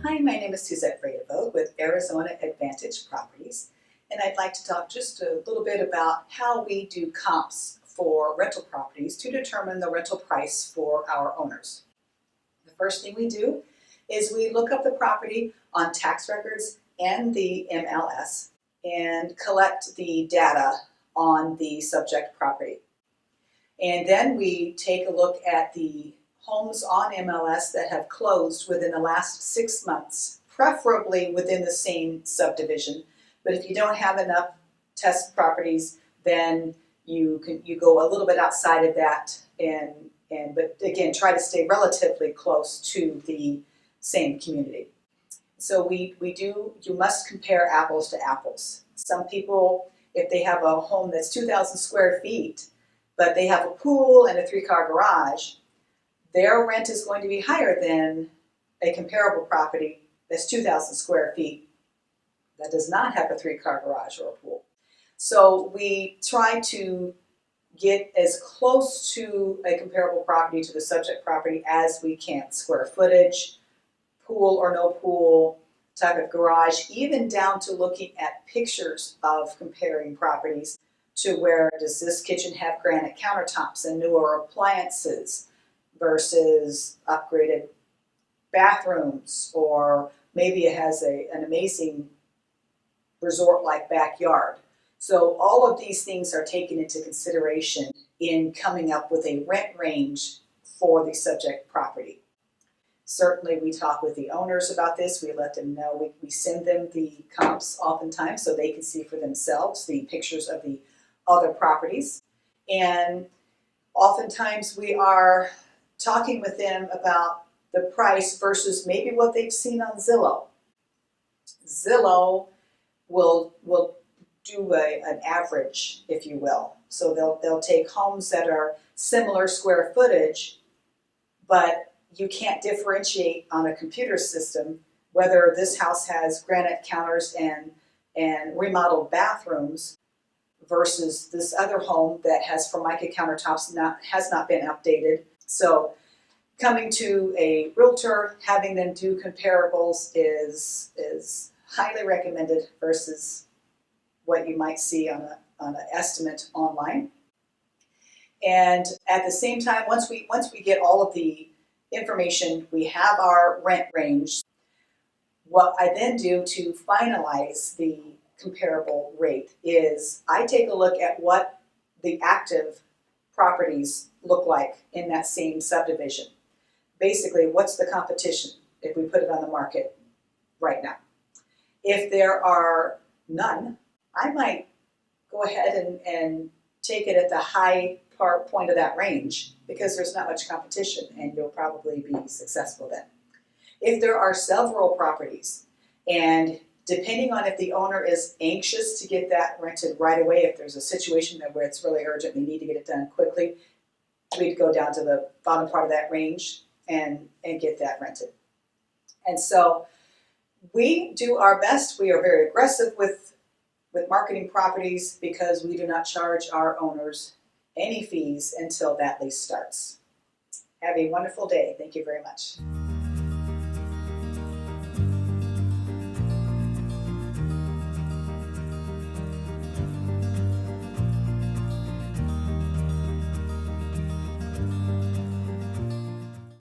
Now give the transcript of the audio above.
Hi, my name is Suzette Vredevoogd with Arizona Advantage Properties, and I'd like to talk just a little bit about how we do comps for rental properties to determine the rental price for our owners. The first thing we do is we look up the property on tax records and the MLS and collect the data on the subject property. And then we take a look at the homes on MLS that have closed within the last 6 months, preferably within the same subdivision. But if you don't have enough test properties, then you go a little bit outside of that, but again, try to stay relatively close to the same community. So you must compare apples to apples. Some people, if they have a home that's 2,000 square feet, but they have a pool and a 3-car garage, their rent is going to be higher than a comparable property that's 2,000 square feet that does not have a 3-car garage or a pool. So we try to get as close to a comparable property to the subject property as we can. Square footage, pool or no pool, type of garage, even down to looking at pictures of comparing properties to where does this kitchen have granite countertops and newer appliances versus upgraded bathrooms, or maybe it has an amazing resort-like backyard. So all of these things are taken into consideration in coming up with a rent range for the subject property. Certainly we talk with the owners about this. We let them know. We send them the comps oftentimes so they can see for themselves the pictures of the other properties. And oftentimes we are talking with them about the price versus maybe what they've seen on Zillow. Zillow will do an average, if you will. So they'll take homes that are similar square footage, but you can't differentiate on a computer system whether this house has granite counters and remodeled bathrooms versus this other home that has Formica countertops has not been updated. So coming to a realtor, having them do comparables is highly recommended versus what you might see on an estimate online. And at the same time, once we get all of the information, we have our rent range. What I then do to finalize the comparable rate is I take a look at what the active properties look like in that same subdivision. Basically, what's the competition if we put it on the market right now? If there are none, I might go ahead and take it at the high point of that range because there's not much competition and you'll probably be successful then. If there are several properties, and depending on if the owner is anxious to get that rented right away, if there's a situation where it's really urgent, we need to get it done quickly, we'd go down to the bottom part of that range and get that rented. And so we do our best. We are very aggressive with marketing properties because we do not charge our owners any fees until that lease starts. Have a wonderful day. Thank you very much.